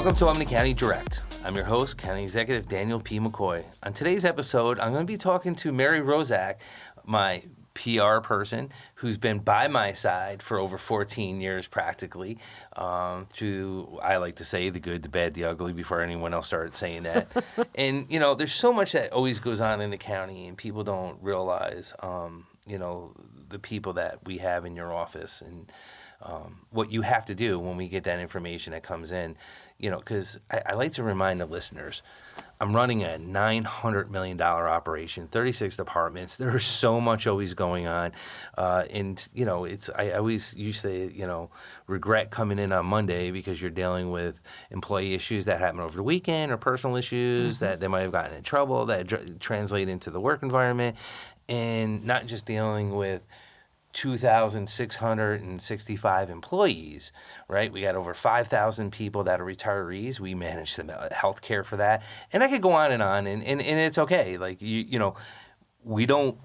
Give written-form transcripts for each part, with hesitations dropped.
Welcome to Albany County Direct. I'm your host, County Executive Daniel P. McCoy. On today's episode, I'm going to be talking to Mary Rozak, my PR person, who's been by my side for over 14 years practically, through, I like to say, the good, the bad, the ugly, before anyone else started saying that. And, you know, there's so much that always goes on in the county, and people don't realize, you know, the people that we have in your office and what you have to do when we get that information that comes in, you know, because I like to remind the listeners, I'm running a $900 million operation, 36 departments. There's so much always going on. And, you know, I always used to, you know, regret coming in on Monday because you're dealing with employee issues that happen over the weekend or personal issues that they might have gotten in trouble that translate into the work environment, and not just dealing with 2,665 employees, right? We got over 5,000 people that are retirees. We manage the health care for that. And I could go on, and it's okay. Like, you know, we don't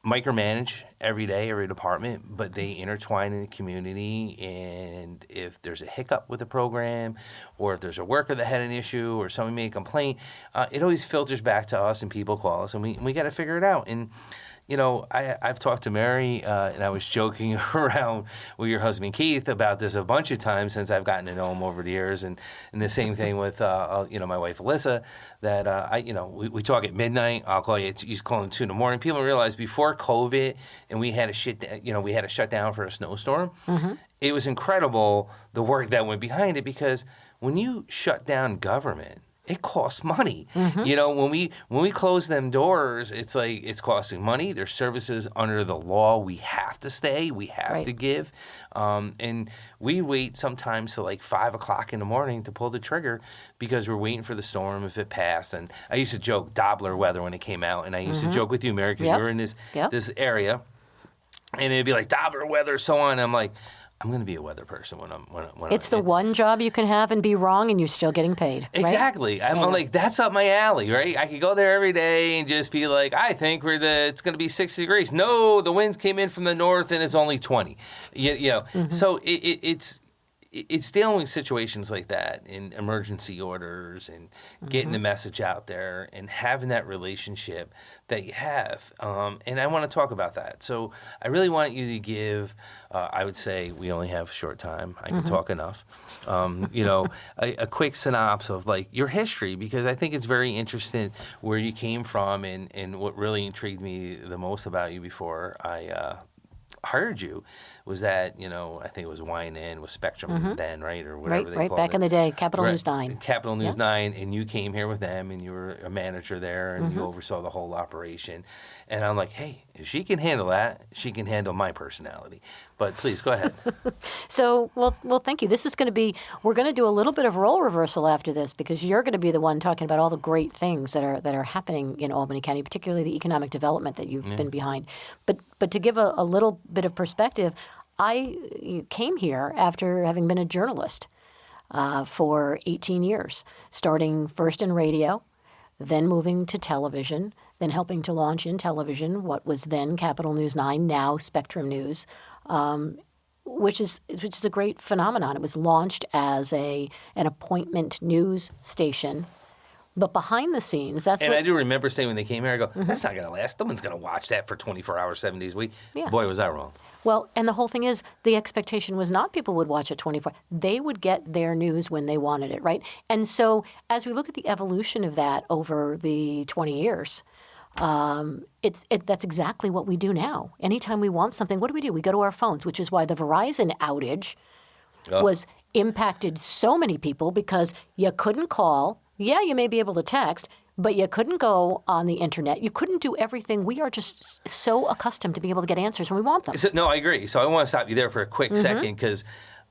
micromanage every day, every department, but they intertwine in the community. And if there's a hiccup with the program, or if there's a worker that had an issue, or somebody made a complaint, it always filters back to us, and people call us, and we got to figure it out. And you know, I've talked to Mary, and I was joking around with your husband Keith about this a bunch of times since I've gotten to know him over the years, and the same thing with you know, my wife Alyssa. That you know, we talk at midnight. I'll call you. He's calling 2 a.m. People realize before COVID, and we had to shut down for a snowstorm. It was incredible the work that went behind it, because when you shut down government, it costs money. You know, when we close them doors, it's like it's costing money. There's services under the law we have to stay, we have to give. And we wait sometimes to like 5 o'clock in the morning to pull the trigger because we're waiting for the storm if it passed. And I used to joke Doppler weather when it came out, and I used to joke with you, Mary, because you were in this area, and it'd be like Doppler weather, so on. And I'm like, I'm going to be a weather person when it's the one job you can have and be wrong and you're still getting paid. Right? Exactly. I'm like, that's up my alley, right? I could go there every day and just be like, I think it's going to be 60 degrees. No, the winds came in from the north and it's only 20. You know, so it's dealing with situations like that, in emergency orders, and getting the message out there, and having that relationship that you have. And I want to talk about that. So I really want you to give, I would say we only have a short time. I can talk enough. You know, a quick synopsis of like your history, because I think it's very interesting where you came from, and what really intrigued me the most about you before I hired you was that, you know, I think it was YNN, was Spectrum then, right? Or whatever they called it. Right, back in the day, Capital News 9. Capital News 9, and you came here with them, and you were a manager there, and you oversaw the whole operation. And I'm like, hey, if she can handle that, she can handle my personality. But please, go ahead. So, well, thank you. This is going to be, we're going to do a little bit of role reversal after this, because you're going to be the one talking about all the great things that are happening in Albany County, particularly the economic development that you've been behind. But to give a little bit of perspective, I came here after having been a journalist for 18 years, starting first in radio, then moving to television, then helping to launch in television what was then Capital News 9, now Spectrum News, which is a great phenomenon. It was launched as an appointment news station. But behind the scenes, that's I do remember saying when they came here, I go, that's not going to last. No one's going to watch that for 24 hours, 7 days a week. Yeah. Boy, was I wrong. Well, and the whole thing is, the expectation was not people would watch it 24. They would get their news when they wanted it, right? And so as we look at the evolution of that over the 20 years, that's exactly what we do now. Anytime we want something, what do? We go to our phones, which is why the Verizon outage was impacted so many people, because you couldn't call. Yeah, you may be able to text, but you couldn't go on the internet. You couldn't do everything. We are just so accustomed to being able to get answers when we want them. So, no, I agree. So I want to stop you there for a quick second, because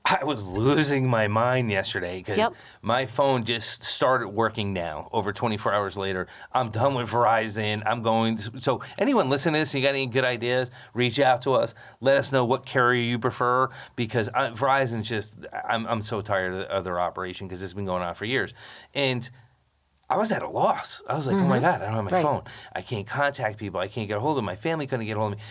I was losing my mind yesterday, because my phone just started working now. Over 24 hours later, I'm done with Verizon. I'm going. So anyone listening to this, you got any good ideas, reach out to us. Let us know what carrier you prefer, because Verizon's just, I'm so tired of their operation, because it's been going on for years. And I was at a loss. I was like, oh my God, I don't have my phone. I can't contact people. I can't get a hold of them. My family couldn't get a hold of me.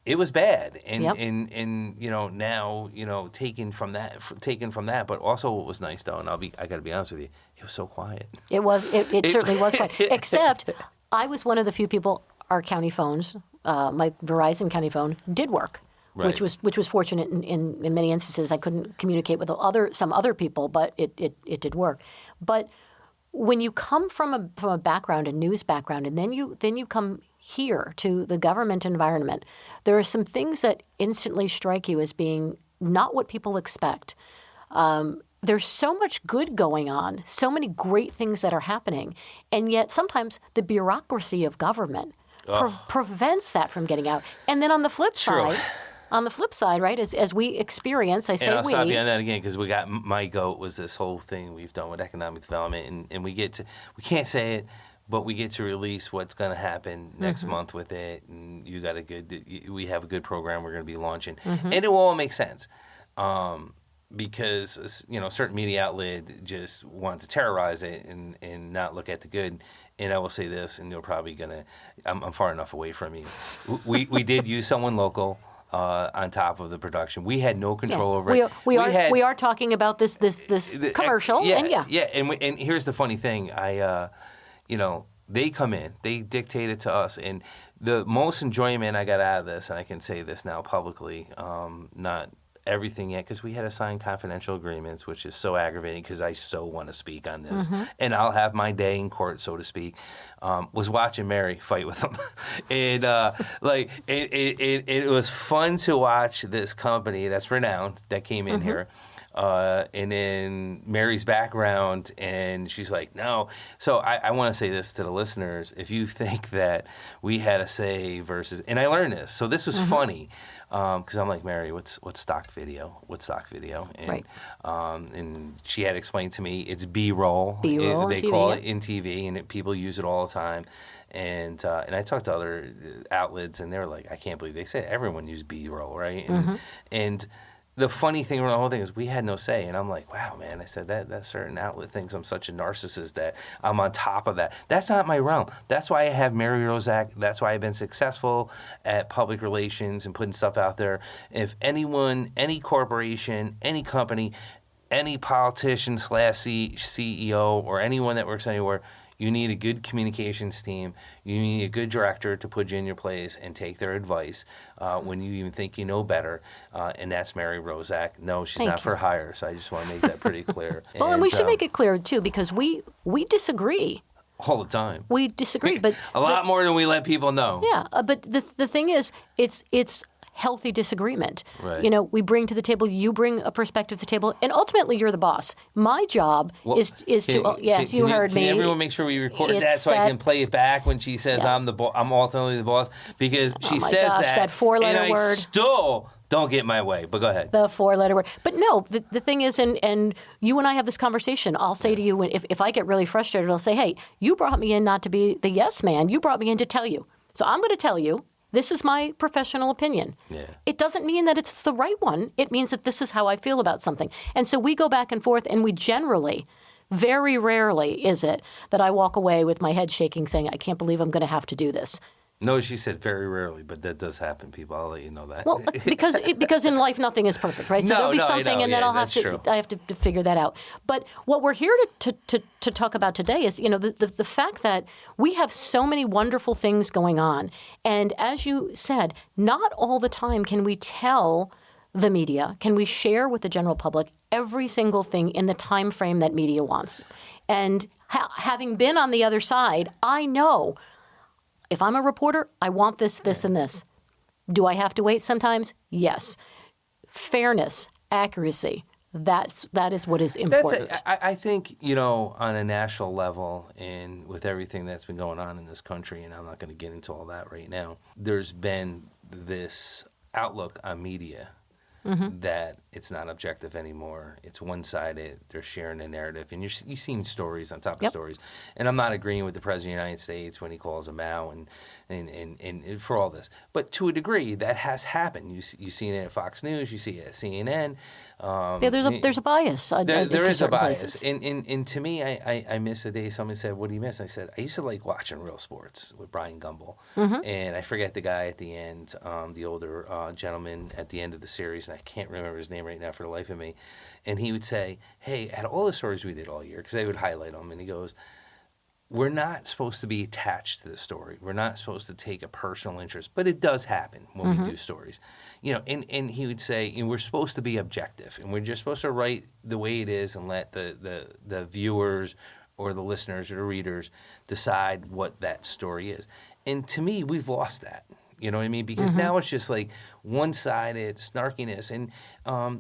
it was bad, and Yep. and now taken from that. But also, what was nice though, and I got to be honest with you, it was so quiet. It certainly was quiet. Except, I was one of the few people. Our county phones, my Verizon county phone, did work, Right. which was fortunate in many instances. I couldn't communicate with some other people, but it did work. But when you come from a background, a news background, and then you come here to the government environment, there are some things that instantly strike you as being not what people expect. There's so much good going on, so many great things that are happening, and yet sometimes the bureaucracy of government prevents that from getting out. And then on the flip side, right, as we experience, And I'll stop you on that again, because we got My Goat was this whole thing we've done with economic development, and we can't say it, but we get to release what's going to happen next month with it, and we have a good program we're going to be launching, and it will all make sense. Because a certain media outlet just want to terrorize it and not look at the good. And I will say this, and you're probably gonna. I'm far enough away from you. We did use someone local on top of the production. We had no control over it. We are talking about this commercial. And here's the funny thing. They come in, they dictate it to us, and the most enjoyment I got out of this, and I can say this now publicly, not everything yet, because we had to sign confidential agreements, which is so aggravating because I so want to speak on this, and I'll have my day in court, so to speak. Was watching Mary fight with them, and it was fun to watch this company that's renowned that came in here. And then Mary's background, and she's like, no. So I want to say this to the listeners. If you think that we had a say versus, and I learned this. So this was funny, because I'm like, Mary, what's stock video? What's stock video? And, right. And she had explained to me it's B-roll. B-roll they TV, call it in TV, and people use it all the time. And I talked to other outlets, and they were like, I can't believe they say everyone used B-roll, right? And the funny thing about the whole thing is we had no say. And I'm like, wow, man. I said that certain outlet thinks I'm such a narcissist that I'm on top of that. That's not my realm. That's why I have Mary Rozak. That's why I've been successful at public relations and putting stuff out there. If anyone, any corporation, any company, any politician / CEO or anyone that works anywhere, you need a good communications team. You need a good director to put you in your place and take their advice when you even think you know better. And that's Mary Rozak. No, she's not for hire. So I just want to make that pretty clear. Well, and we should make it clear, too, because we disagree. All the time. We disagree. But a lot more than we let people know. Yeah, but the thing is, it's healthy disagreement. Right. We bring to the table, you bring a perspective to the table, and ultimately you're the boss. My job is to yes, you heard me. Can everyone make sure we record that so I can play it back when she says I'm ultimately the boss, because she says that 4-letter and word. I still don't get my way. But go ahead. The 4-letter word. But no, the thing is, and you and I have this conversation. I'll say to you, if I get really frustrated, I'll say, hey, you brought me in not to be the yes man. You brought me in to tell you. So I'm going to tell you. This is my professional opinion. Yeah. It doesn't mean that it's the right one. It means that this is how I feel about something. And so we go back and forth, and we generally, very rarely is it that I walk away with my head shaking saying, I can't believe I'm going to have to do this. No, she said very rarely, but that does happen, people. I'll let you know that. Well, because in life nothing is perfect, right? So there'll be something, and then I have to figure that out. But what we're here to talk about today is, the fact that we have so many wonderful things going on, and as you said, not all the time can we tell the media, can we share with the general public every single thing in the time frame that media wants. And having been on the other side, I know. If I'm a reporter, I want this, and this. Do I have to wait sometimes? Yes. Fairness, accuracy, that is what is important. I think, on a national level and with everything that's been going on in this country, and I'm not going to get into all that right now, there's been this outlook on media that it's not objective anymore. It's one-sided. They're sharing a narrative. And you've seen stories on top of stories. And I'm not agreeing with the President of the United States when he calls them out and for all this. But to a degree, that has happened. You've seen it at Fox News. You see it at CNN. There's a bias. There is a bias. Places. And to me, I miss a day somebody said, what do you miss? I said, I used to like watching real sports with Brian Gumbel. And I forget the guy at the end, the older gentleman at the end of the series, and I can't remember his name right now for the life of me. And he would say, hey, out of all the stories we did all year, because they would highlight them, and he goes, we're not supposed to be attached to the story. We're not supposed to take a personal interest, but it does happen when we do stories. And he would say, we're supposed to be objective, and we're just supposed to write the way it is and let the viewers or the listeners or the readers decide what that story is. And to me, we've lost that. You know what I mean? Because now it's just like one-sided snarkiness. And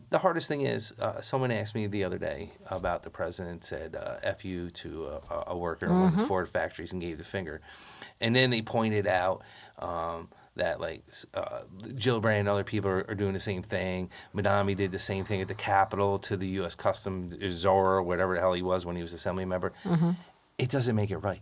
the hardest thing is, someone asked me the other day about the president said F you to a worker in one of the Ford factories and gave the finger. And then they pointed out that like Jill Brand and other people are doing the same thing. Madami did the same thing at the Capitol to the U.S. Customs Zora, whatever the hell he was when he was assembly member. It doesn't make it right.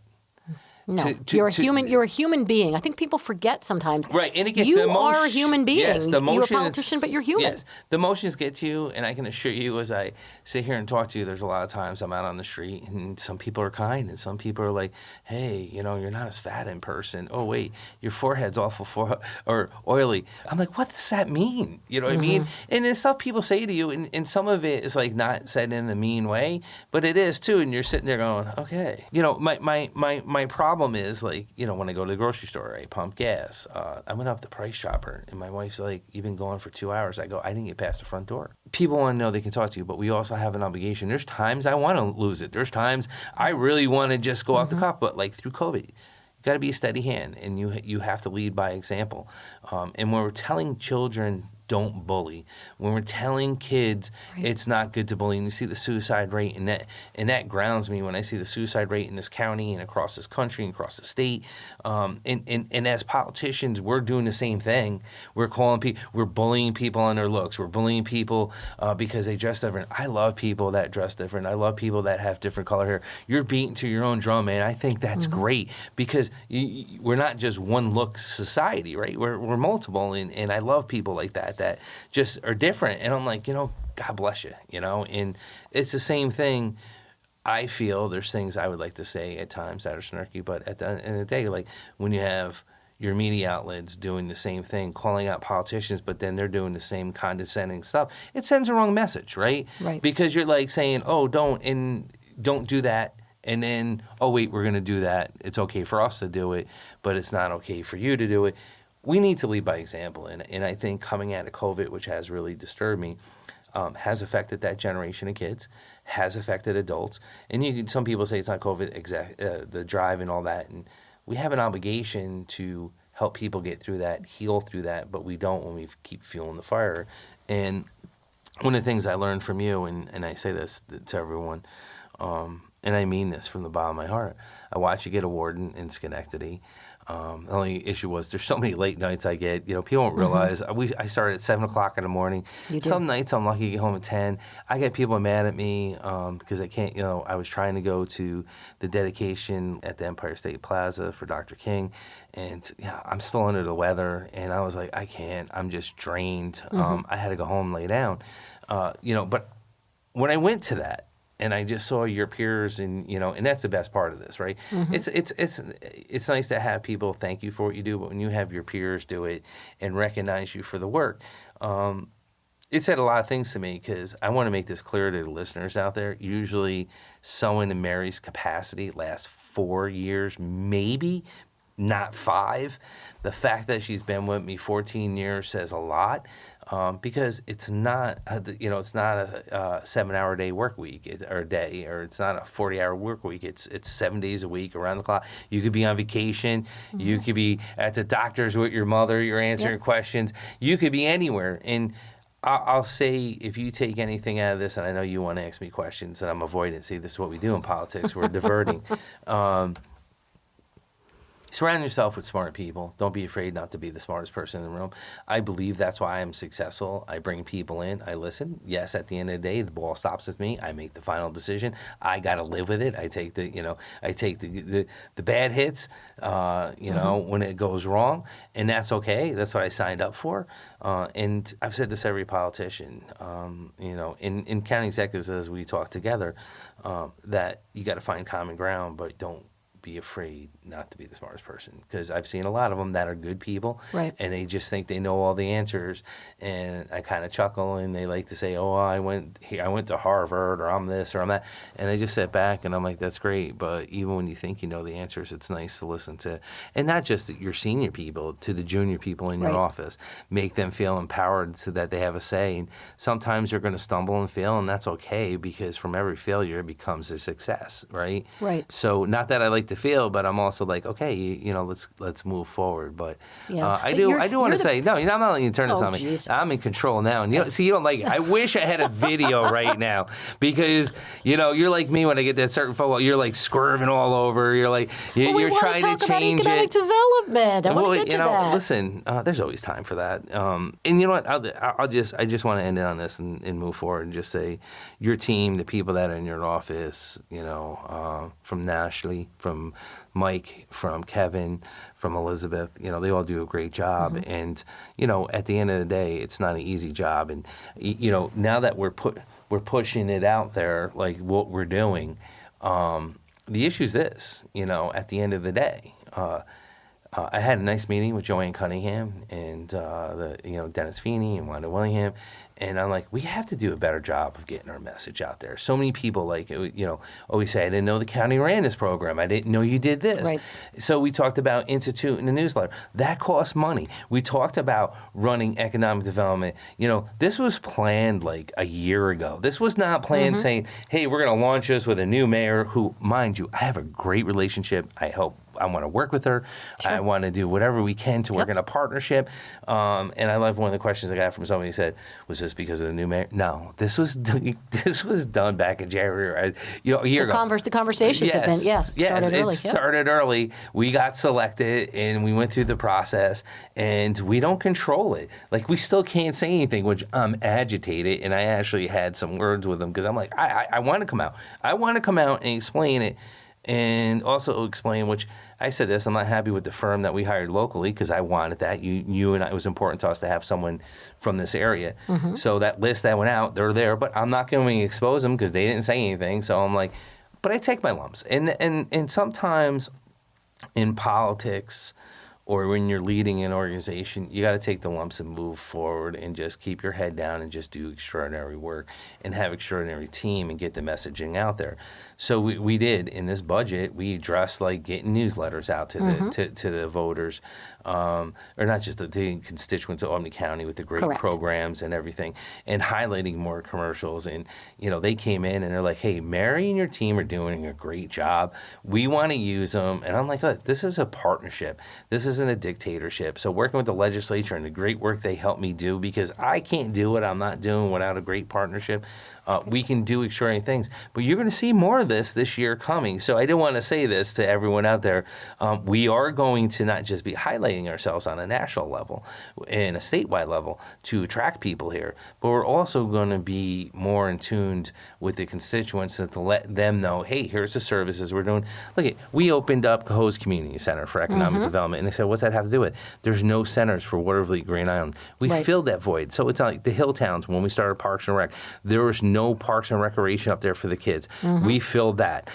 No, you're a human. You're a human being. I think people forget sometimes. Right, and it gets you are a human being. Yes, the you're a politician, but you're human. Yes, the emotions get to you, and I can assure you, as I sit here and talk to you, there's a lot of times I'm out on the street, and some people are kind, and some people are like, "Hey, you're not as fat in person. Oh, wait, your forehead's awful or oily." I'm like, "What does that mean?" You know what I mean? And it's stuff people say to you, and some of it is like not said in a mean way, but it is too, and you're sitting there going, "Okay." My problem is like, when I go to the grocery store, I pump gas. I went up the Price Chopper, and my wife's like, "You've been going for 2 hours." I go, "I didn't get past the front door." People want to know they can talk to you, but we also have an obligation. There's times I want to lose it. There's times I really want to just go off the cuff, but like through COVID, you got to be a steady hand, and you have to lead by example. And when we're telling children, don't bully. When we're telling kids it's not good to bully, and you see the suicide rate, and that grounds me when I see the suicide rate in this county and across this country and across the state. And as politicians, we're doing the same thing. We're bullying people on their looks. We're bullying people because they dress different. I love people that dress different. I love people that have different color hair. You're beating to your own drum, man. I think that's great because we're not just one look society, right? We're multiple, and I love people like that just are different. And I'm like, God bless you, and it's the same thing. I feel there's things I would like to say at times that are snarky, but at the end of the day, like when you have your media outlets doing the same thing, calling out politicians, but then they're doing the same condescending stuff, it sends the wrong message, right? Right. Because you're like saying, oh, don't do that. And then, oh, wait, we're going to do that. It's okay for us to do it, but it's not okay for you to do it. We need to lead by example, and I think coming out of COVID, which has really disturbed me, has affected that generation of kids, has affected adults. And some people say it's not COVID, the drive and all that, and we have an obligation to help people get through that, heal through that, but we don't when we keep fueling the fire. And one of the things I learned from you, and I say this to everyone, and I mean this from the bottom of my heart, I watched you get a warden in Schenectady. The only issue was there's so many late nights I get. People don't realize I started at 7 o'clock in the morning. Some nights I'm lucky to get home at 10. I get people mad at me because I can't. I was trying to go to the dedication at the Empire State Plaza for Dr. King, and I'm still under the weather. And I was like, I can't. I'm just drained. I had to go home and lay down. But when I went to that, and I just saw your peers, and and that's the best part of this, right? It's nice to have people thank you for what you do, but when you have your peers do it and recognize you for the work, it said a lot of things to me, because I want to make this clear to the listeners out there. Usually, someone in Mary's capacity lasts 4 years, maybe not 5. The fact that she's been with me 14 years says a lot. Because it's not, it's not a 7-hour day work week or a day, or it's not a 40-hour work week. It's 7 days a week around the clock. You could be on vacation. You could be at the doctor's with your mother. You're answering questions. You could be anywhere. And I'll say, if you take anything out of this, and I know you want to ask me questions, and I'm avoiding. See, this is what we do in politics. We're diverting. Surround yourself with smart people. Don't be afraid not to be the smartest person in the room. I believe that's why I'm successful. I bring people in. I listen. Yes, at the end of the day, the ball stops with me. I make the final decision. I got to live with it. I take the bad hits, when it goes wrong, and that's okay. That's what I signed up for. And I've said this to every politician, in county executives as we talk together, that you got to find common ground, but don't be afraid not to be the smartest person, because I've seen a lot of them that are good people, right, and they just think they know all the answers. And I kind of chuckle, and they like to say, "Oh, I went to Harvard, or I'm this, or I'm that," and I just sit back and I'm like, "That's great," but even when you think you know the answers, it's nice to listen to, and not just your senior people, to the junior people in your office. Make them feel empowered so that they have a say. And sometimes they're going to stumble and fail, and that's okay, because from every failure it becomes a success, right? Right. So not that I like to fail, but I'm also like, okay, let's move forward. But I do want to say, no, I'm not letting you turn this on me. Geez. I'm in control now, and you don't like it. I wish I had a video right now, because you're like me when I get that certain photo. You're like swerving all over. You're like you're trying to change economic it. Development. I want to get to that. Listen, there's always time for that. And you know what? I just want to end it on this and move forward and just say, your team, the people that are in your office, from Ashley, from Mike, from Kevin, from Elizabeth, they all do a great job. Mm-hmm. And, at the end of the day, it's not an easy job. And, now that we're pushing it out there, like what we're doing, the issue is this, at the end of the day, I had a nice meeting with Joanne Cunningham and Dennis Feeney and Wanda Willingham, and I'm like, we have to do a better job of getting our message out there. So many people always say, I didn't know the county ran this program. I didn't know you did this. Right. So we talked about instituting the newsletter. That costs money. We talked about running economic development. This was planned like a year ago. This was not planned saying, hey, we're going to launch this with a new mayor who, mind you, I have a great relationship. I want to work with her. Sure. I want to do whatever we can to work in a partnership. And I love one of the questions I got from somebody who said, was this because of the new mayor? No, this was done back in January, a year ago. The conversations have been, started early. It started early. We got selected, and we went through the process, and we don't control it. Like, we still can't say anything, which I'm agitated, and I actually had some words with them, because I'm like, I want to come out. I want to come out and explain it, and also explain, which I said this, I'm not happy with the firm that we hired locally, because I wanted that. You and I, it was important to us to have someone from this area. Mm-hmm. So that list that went out, they're there, but I'm not going to expose them because they didn't say anything. So I'm like, but I take my lumps. And sometimes in politics, or when you're leading an organization, you got to take the lumps and move forward and just keep your head down and just do extraordinary work and have extraordinary team and get the messaging out there. So we did in this budget. We addressed like getting newsletters out to the voters, or not just the constituents of Albany County with the great programs and everything, and highlighting more commercials. And they came in and they're like, "Hey, Mary and your team are doing a great job. We want to use them." And I'm like, "Look, this is a partnership. This isn't a dictatorship." So working with the legislature and the great work they helped me do, because I can't do what I'm not doing without a great partnership. We can do extraordinary things. But you're going to see more of this year coming. So I do want to say this to everyone out there. We are going to not just be highlighting ourselves on a national level and a statewide level to attract people here, but we're also going to be more in tune with the constituents and to let them know, hey, here's the services we're doing. Look, we opened up Cohoes Community Center for Economic Development, and they said, what's that have to do with? There's no centers for Watervliet, Green Island. We filled that void. So it's like the Hill Towns, when we started Parks and Rec, there was no Parks and Recreation up there for the kids. We filled that.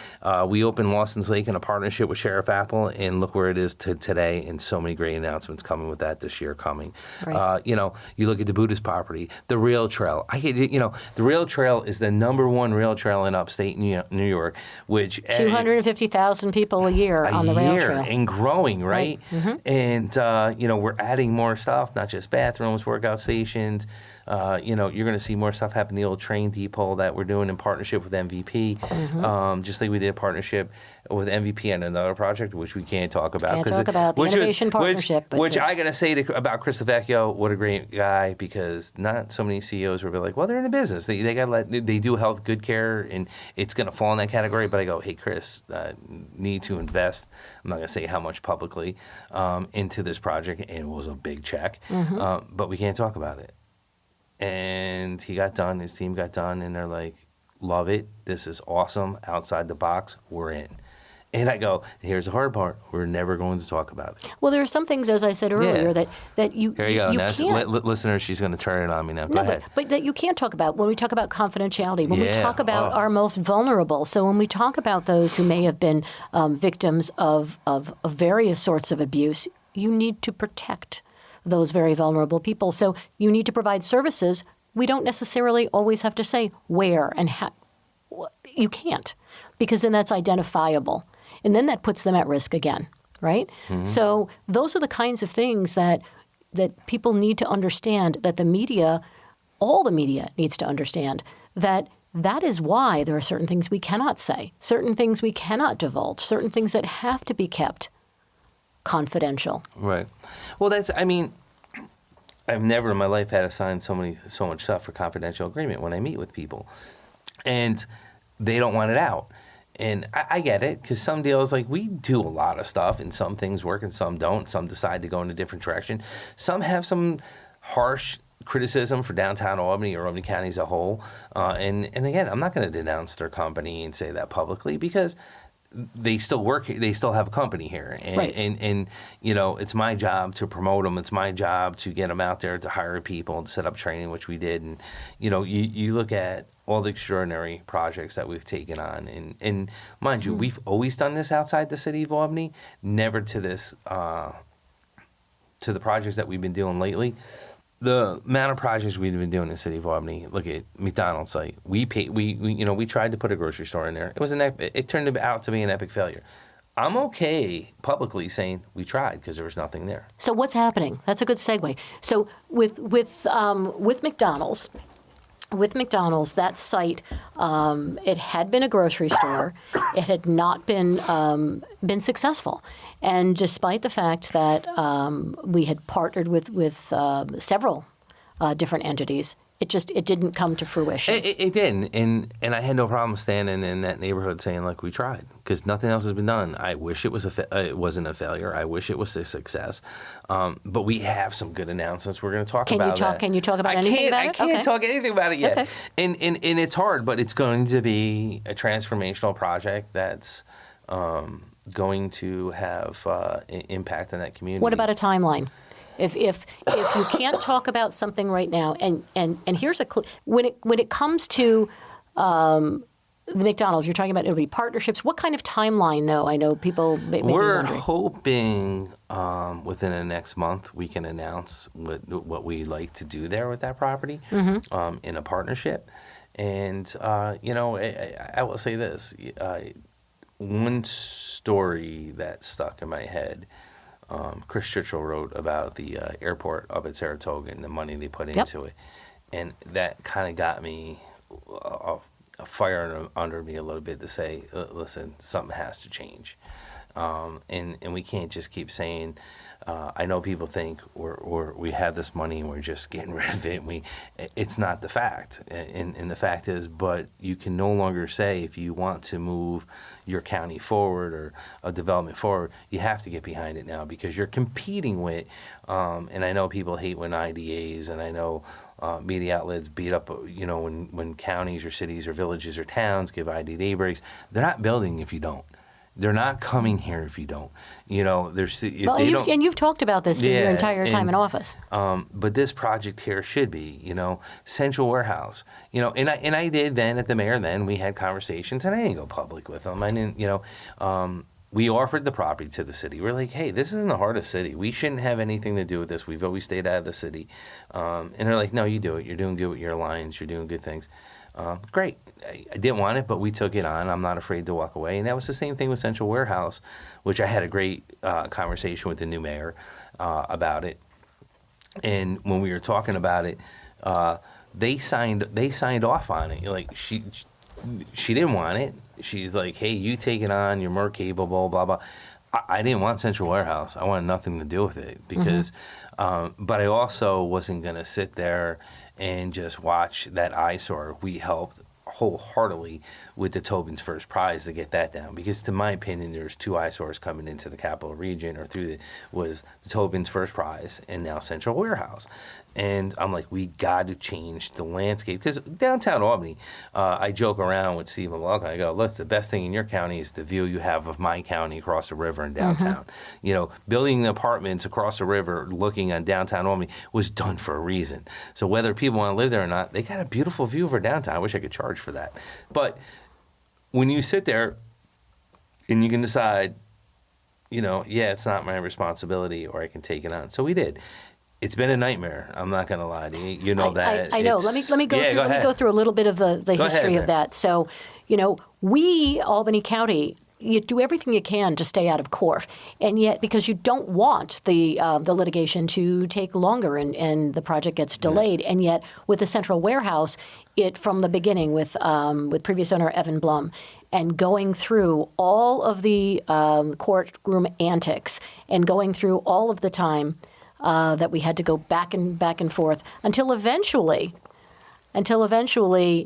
We opened Lawson's Lake in a partnership with Sheriff Apple, and look where it is today, and so many great announcements coming with that this year coming. Right. You look at the Buddhist property, the rail trail. The rail trail is the number one rail trail in upstate New York, which 250,000 people a year on the rail trail. And growing, right? And, we're adding more stuff, not just bathrooms, workout stations. You're going to see more stuff happen in the old train depot that we're doing in partnership with MVP, just like we did a partnership with MVP on another project, which we can't talk about. Can't talk about the innovation partnership. Which I got to say about Chris LeVecchio, what a great guy, because not so many CEOs will be like, well, they're in the business. They do health, good care, and it's going to fall in that category. But I go, hey, Chris, need to invest. I'm not going to say how much publicly into this project, and it was a big check. But we can't talk about it. And he got done, his team got done, and they're like, love it. This is awesome. Outside the box, we're in. And I go, here's the hard part. We're never going to talk about it. Well, there are some things, as I said earlier, that you Here you go. You now, can't. Listener, she's going to turn it on me now. Go ahead. But that you can't talk about when we talk about confidentiality, when we talk about our most vulnerable. So when we talk about those who may have been victims of various sorts of abuse, you need to protect those very vulnerable people. So you need to provide services. We don't necessarily always have to say where and how. You can't, because then that's identifiable. And then that puts them at risk again, right? So those are the kinds of things that people need to understand, that the media, all the media needs to understand, that is why there are certain things we cannot say, certain things we cannot divulge, certain things that have to be kept confidential. Right. Well, I've never in my life had to sign so much stuff for confidential agreement when I meet with people. And they don't want it out. And I get it, because some deals, like, we do a lot of stuff, and some things work and some don't. Some decide to go in a different direction. Some have some harsh criticism for downtown Albany or Albany County as a whole. And again, I'm not going to denounce their company and say that publicly, because they still work. They still have a company here, and, right. and it's my job to promote them. It's my job to get them out there, to hire people, to set up training, which we did. And you look at all the extraordinary projects that we've taken on, and mind you, we've always done this outside the city of Albany. Never to this to the projects that we've been doing lately. The amount of projects we've been doing in the city of Albany. Look at McDonald's site. We tried to put a grocery store in there. It turned out to be an epic failure. I'm okay publicly saying we tried, because there was nothing there. So what's happening? That's a good segue. So with McDonald's. With McDonald's, that site, it had been a grocery store. It had not been successful, and despite the fact that we had partnered with several different entities, it didn't come to fruition. It didn't, and I had no problem standing in that neighborhood saying, like, we tried, because nothing else has been done. I wish it wasn't a failure. I wish it was a success. But we have some good announcements. We're going to talk about that. Can you talk about anything about it? I can't talk anything about it yet. Okay. And it's hard, but it's going to be a transformational project that's going to have impact on that community. What about a timeline? If you can't talk about something right now, and here's a clue. When it comes to the McDonald's, you're talking about it'll be partnerships. What kind of timeline, though? I know people may be wondering. We're hoping within the next month we can announce what we like to do there with that property in a partnership. And I will say this: one story that stuck in my head. Chris Churchill wrote about the airport up at Saratoga and the money they put into it. And that kind of got me a fire under me a little bit to say, listen, something has to change. And we can't just keep saying, I know people think we have this money and we're just getting rid of it. It's not the fact. And the fact is, but you can no longer say, if you want to move your county forward or a development forward, you have to get behind it now, because you're competing with, and I know people hate when IDAs, and I know media outlets beat up, when counties or cities or villages or towns give IDA breaks. They're not building if you don't. They're not coming here if you don't. And you've talked about this your entire time in office. But this project here should be, Central Warehouse. And I did then at the mayor. Then we had conversations, and I didn't go public with them. I didn't, we offered the property to the city. We're like, hey, this isn't the heart of the city. We shouldn't have anything to do with this. We've always stayed out of the city. And they're like, no, you do it. You're doing good with your alliance. You're doing good things. Great. I didn't want it, but we took it on. I'm not afraid to walk away. And that was the same thing with Central Warehouse, which I had a great conversation with the new mayor about it. And when we were talking about it, they signed off on it. Like she didn't want it. She's like, hey, you take it on. You're more capable, blah, blah. I didn't want Central Warehouse. I wanted nothing to do with it because, but I also wasn't going to sit there and just watch that eyesore. We helped wholeheartedly with the Tobin's First Prize to get that down, because to my opinion, there's two eyesores coming into the capital region, or was the Tobin's First Prize and now Central Warehouse. And I'm like, we got to change the landscape, because downtown Albany, I joke around with Steve McCoy. I go, look, the best thing in your county is the view you have of my county across the river in downtown. You know, building apartments across the river looking on downtown Albany was done for a reason. So whether people want to live there or not, they got a beautiful view of our downtown. I wish I could charge for that. But when you sit there and you can decide, you know, yeah, it's not my responsibility, or I can take it on. So we did. It's been a nightmare. I'm not going to lie to you. You know that. I know. Let me go through a little bit of the history of that. So, you know, we, Albany County, you do everything you can to stay out of court, and yet because you don't want the litigation to take longer and the project gets delayed, and yet with the Central Warehouse, it from the beginning with previous owner Evan Blum, and going through all of the courtroom antics and going through all of the time that we had to go back and forth until eventually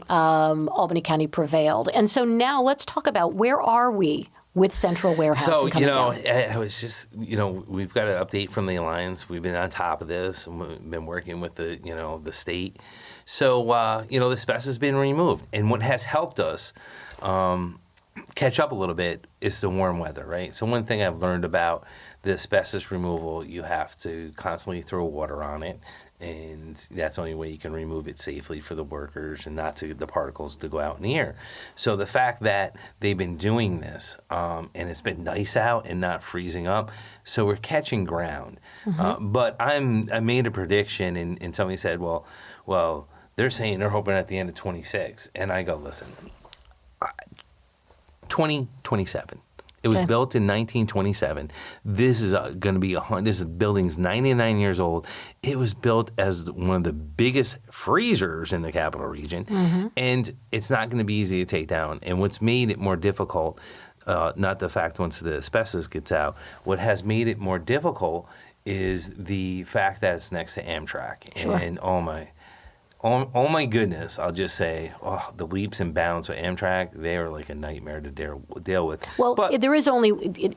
Albany County prevailed. And so now let's talk about where are we with Central Warehouse. So, and coming down. I was just, we've got an update from the Alliance. We've been on top of this, and we've been working with the state. So, the asbestos has been removed. And what has helped us catch up a little bit is the warm weather, right? So one thing I've learned about the asbestos removal, you have to constantly throw water on it, and that's the only way you can remove it safely for the workers and not to the particles to go out in the air. So the fact that they've been doing this, and it's been nice out and not freezing up, so we're catching ground. But I made a prediction, and somebody said, well, they're saying they're hoping at the end of 26, and I go, listen, 2027. It was built in 1927. This is going to be this building's 99 years old. It was built as one of the biggest freezers in the capital region, and it's not going to be easy to take down. And what's made it more difficult, not the fact once the asbestos gets out, what has made it more difficult is the fact that it's next to Amtrak. Sure. And oh my goodness, I'll just say, the leaps and bounds of Amtrak, they are like a nightmare to deal with. Well, but there is only,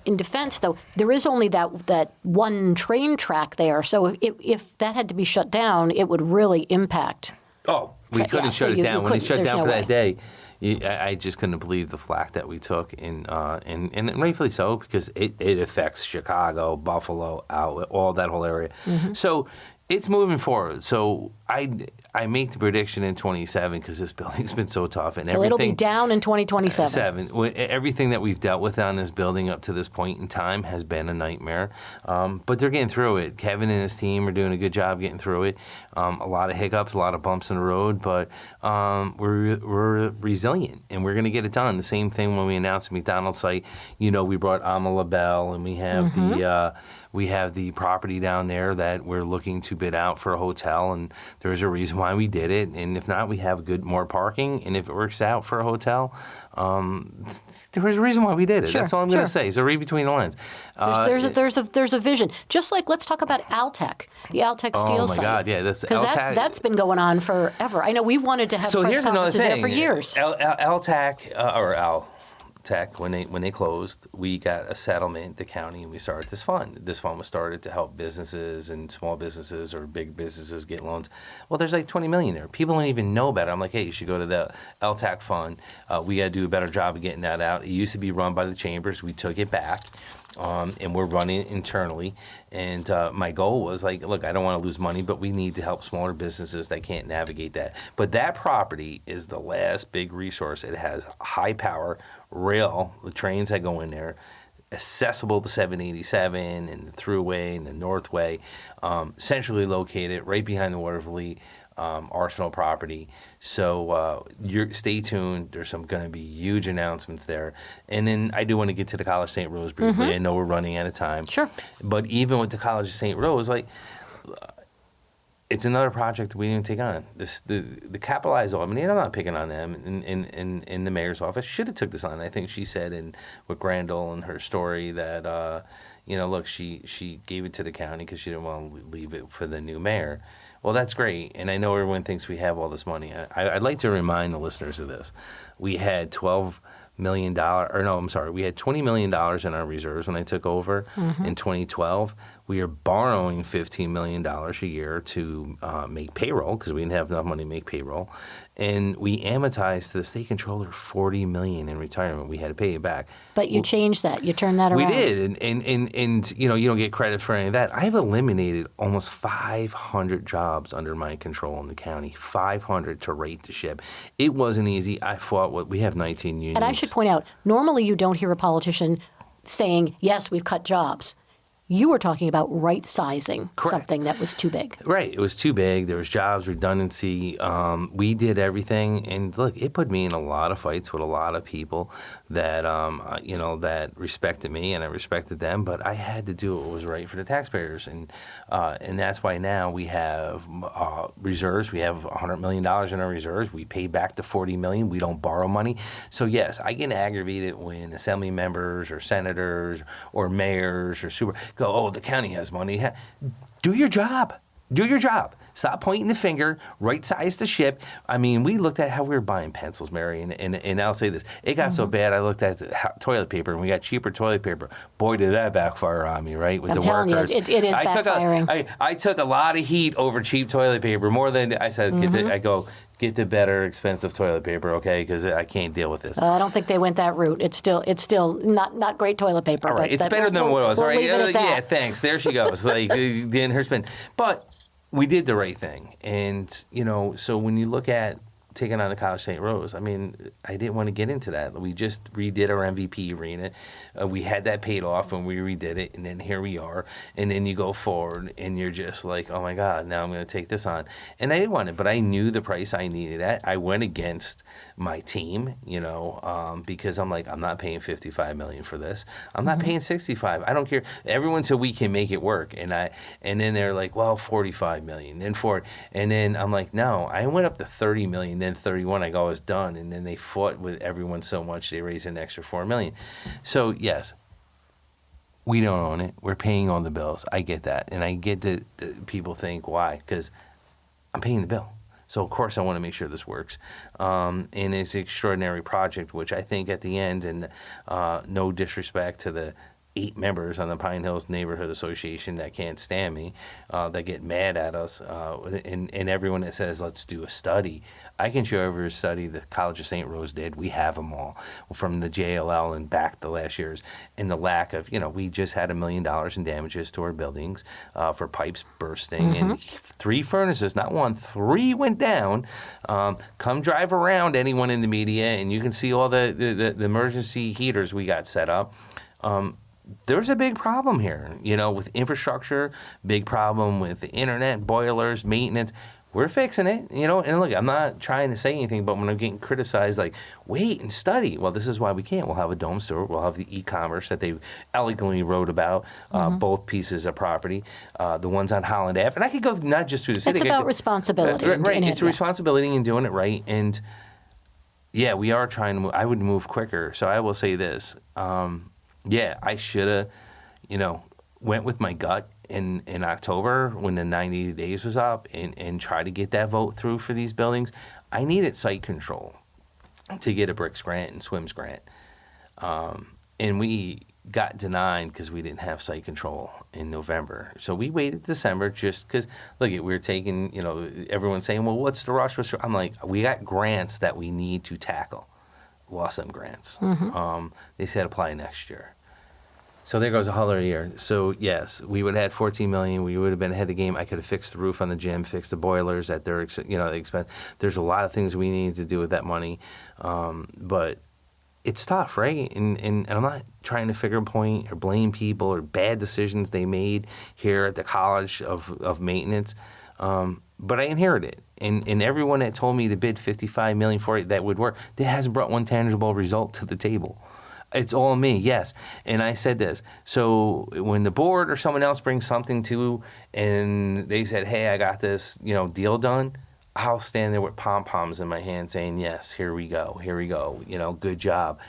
in defense though, there is only that one train track there. So if that had to be shut down, it would really impact. Oh, we couldn't shut it down. When it shut down for that day, I just couldn't believe the flack that we took, and rightfully so, because it affects Chicago, Buffalo, all that whole area. So it's moving forward. So I make the prediction in 27 because this building's been so tough, and everything. It'll be down in 2027. Everything that we've dealt with on this building up to this point in time has been a nightmare, but they're getting through it. Kevin and his team are doing a good job getting through it. A lot of hiccups, a lot of bumps in the road, but we're resilient, and we're going to get it done. The same thing when we announced the McDonald's site. We brought Ama LaBelle, and we have we have the property down there that we're looking to bid out for a hotel, and there's a reason why we did it. And if not, we have more parking. And if it works out for a hotel, there's a reason why we did it. Sure, that's all I'm going to say. So read between the lines. There's a vision. Just like let's talk about Altec, the Altec steel site. Oh my God, yeah, because that's been going on forever. I know we've wanted to have press conferences there for years. Altec or Altec, when they closed, we got a settlement, the county, and we started this fund. This fund was started to help businesses and small businesses or big businesses get loans. Well, there's like $20 million there. People don't even know about it. I'm like, hey, you should go to the LTAC fund. We got to do a better job of getting that out. It used to be run by the chambers. We took it back. And we're running it internally. And my goal was like, look, I don't want to lose money, but we need to help smaller businesses that can't navigate that. But that property is the last big resource. It has high power rail, the trains that go in there, accessible to 787 and the Thruway and the Northway, centrally located right behind the Waterville Arsenal property. So stay tuned. There's going to be huge announcements there. And then I do want to get to the College St. Rose briefly. I know we're running out of time. Sure. But even with the College of St. Rose, it's another project we didn't take on. The Capitalized Albany, and I'm not picking on them, in the mayor's office, should have took this on. I think she said with Grandel and her story that, look, she gave it to the county because she didn't want to leave it for the new mayor. Well, that's great, and I know everyone thinks we have all this money. I'd like to remind the listeners of this. We had $20 million in our reserves when I took over in 2012. We are borrowing $15 million a year to make payroll because we didn't have enough money to make payroll. And we amortized to the state controller $40 million in retirement. We had to pay it back. But you changed that. You turned that around. We did. And you don't get credit for any of that. I've eliminated almost 500 jobs under my control in the county, 500 to right the ship. It wasn't easy. I fought we have 19 unions. And I should point out, normally you don't hear a politician saying, yes, we've cut jobs. You were talking about right-sizing something that was too big. Right. It was too big. There was jobs, redundancy. We did everything. And look, it put me in a lot of fights with a lot of people that, that respected me and I respected them. But I had to do what was right for the taxpayers. And that's why now we have reserves. We have $100 million in our reserves. We pay back the $40 million. We don't borrow money. So, yes, I get aggravated when assembly members or senators or mayors or go, the county has money. Do your job. Do your job. Stop pointing the finger. Right-size the ship. I mean, we looked at how we were buying pencils, Mary, and I'll say this. It got so bad, I looked at the toilet paper, and we got cheaper toilet paper. Boy, did that backfire on me, right, with I'm the telling workers. You, it is backfiring. I took a lot of heat over cheap toilet paper, more than I said, get the better expensive toilet paper, okay, because I can't deal with this. I don't think they went that route. It's still not great toilet paper. All right, but it's better than what it was. We'll All right, leave it at that. Yeah, thanks. There she goes. In her spin. But we did the right thing. And, so when you look at taking on the College St. Rose, I mean, I didn't want to get into that. We just redid our MVP arena. We had that paid off when we redid it, and then here we are. And then you go forward, and you're just like, oh, my God, now I'm going to take this on. And I didn't want it, but I knew the price I needed at. I went against my team, because I'm like, I'm not paying $55 million for this. I'm not paying $65. I don't care. Everyone said we can make it work. And then they're like, well, $45 million, then $40. And then I'm like, no, I went up to $30 million. Then 31, I go, I was done. And then they fought with everyone so much, they raised an extra $4 million. So, yes, we don't own it. We're paying all the bills. I get that. And I get that people think, why? Because I'm paying the bill. So, of course, I want to make sure this works. And it's an extraordinary project, which I think at the end, and no disrespect to the 8 members on the Pine Hills Neighborhood Association that can't stand me, that get mad at us, and everyone that says, let's do a study. I can show every study the College of St. Rose did. We have them all from the JLL and back the last years. And the lack of, we just had $1 million in damages to our buildings for pipes bursting. And 3 furnaces, not 1, 3 went down. Come drive around, anyone in the media, and you can see all the emergency heaters we got set up. There's a big problem here, with infrastructure, big problem with the internet, boilers, maintenance. We're fixing it, and look, I'm not trying to say anything, but when I'm getting criticized, like, wait and study. Well, this is why we can't. We'll have a dome store. We'll have the e-commerce that they elegantly wrote about, both pieces of property, the ones on Holland Ave. And I could go not just through the city. It's about responsibility. Right. It's a responsibility in doing it right. And, yeah, we are trying to move. I would move quicker. So I will say this. I should have, went with my gut in October when the 90 days was up and try to get that vote through for these buildings. I needed site control to get a bricks grant and swims grant. And we got denied because we didn't have site control in November. So we waited December just because, look, we were taking, everyone's saying, well, what's the rush? I'm like, we got grants that we need to tackle. Lost them grants. They said apply next year. So there goes a whole other year. So, yes, we would have had $14 million. We would have been ahead of the game. I could have fixed the roof on the gym, fixed the boilers at their expense. There's a lot of things we need to do with that money. But it's tough, right? And I'm not trying to figure a point or blame people or bad decisions they made here at the College of Maintenance. But I inherited it. And everyone that told me to bid $55 million for it that would work, that hasn't brought one tangible result to the table. It's all me, yes. And I said this. So when the board or someone else brings something to, and they said, hey, I got this, deal done, I'll stand there with pom-poms in my hand saying, yes, here we go, good job.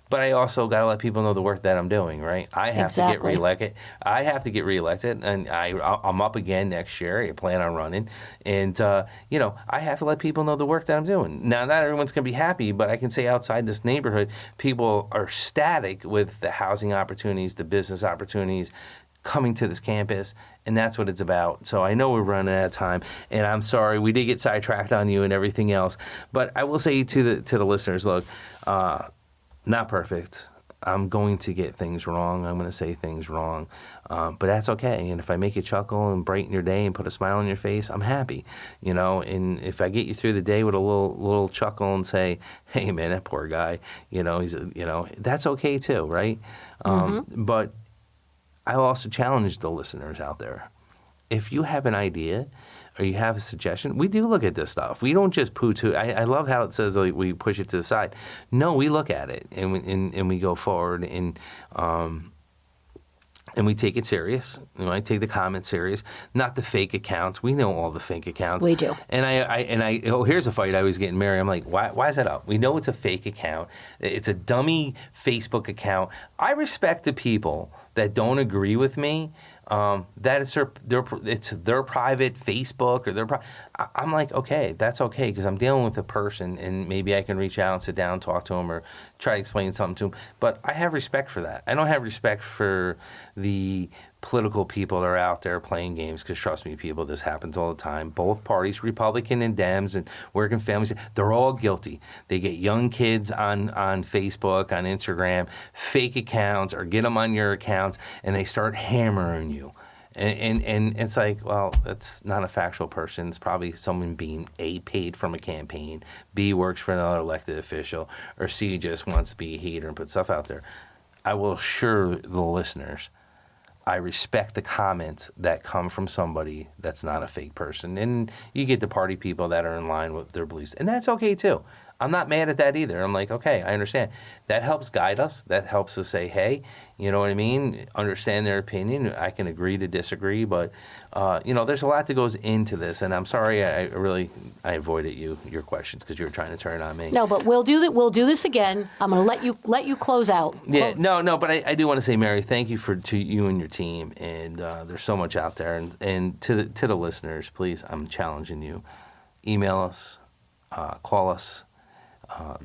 But I also got to let people know the work that I'm doing, right? I have to get reelected. I have to get reelected, and I'm up again next year. I plan on running. And, I have to let people know the work that I'm doing. Now, not everyone's going to be happy, but I can say outside this neighborhood, people are ecstatic with the housing opportunities, the business opportunities coming to this campus, and that's what it's about. So I know we're running out of time, and I'm sorry we did get sidetracked on you and everything else. But I will say to the listeners, look, not perfect. I'm going to get things wrong. I'm going to say things wrong. But that's okay. And if I make you chuckle and brighten your day and put a smile on your face, I'm happy. And if I get you through the day with a little chuckle and say, hey, man, that poor guy, that's okay too, right? But I also challenge the listeners out there. If you have an idea or you have a suggestion, we do look at this stuff. We don't just poo-poo. I love how it says like, we push it to the side. No, we look at it and we go forward and we take it serious. I take the comments serious, not the fake accounts. We know all the fake accounts. We do. And here's a fight I was getting, Mary. I'm like, why is that up? We know it's a fake account. It's a dummy Facebook account. I respect the people that don't agree with me. That it's their private Facebook or I'm like, okay, that's okay because I'm dealing with a person and maybe I can reach out and sit down, talk to them or try to explain something to them. But I have respect for that. I don't have respect for the political people that are out there playing games because trust me, people, this happens all the time. Both parties, Republican and Dems and working families, they're all guilty. They get young kids on Facebook, on Instagram, fake accounts or get them on your accounts and they start hammering you. And it's like, well, that's not a factual person. It's probably someone being A, paid from a campaign, B, works for another elected official, or C, just wants to be a hater and put stuff out there. I will assure the listeners, I respect the comments that come from somebody that's not a fake person. And you get the party people that are in line with their beliefs. And that's okay, too. I'm not mad at that either. I'm like, okay, I understand. That helps guide us. That helps us say, hey, you know what I mean? Understand their opinion. I can agree to disagree. But, there's a lot that goes into this. And I'm sorry I avoided your questions because you were trying to turn it on me. No, but we'll do this again. I'm going to let you close out. Yeah, no, but I do want to say, Mary, thank you to you and your team. And there's so much out there. And to the listeners, please, I'm challenging you. Email us, call us.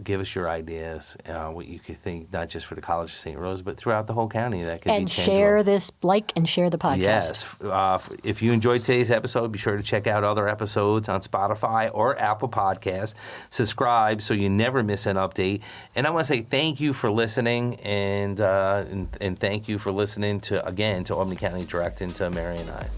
Give us your ideas, what you could think, not just for the College of St. Rose, but throughout the whole county. That could be tangible. And share this, and share the podcast. Yes. If you enjoyed today's episode, be sure to check out other episodes on Spotify or Apple Podcasts. Subscribe so you never miss an update. And I want to say thank you for listening, and thank you for listening to Albany County Direct and to Mary and I.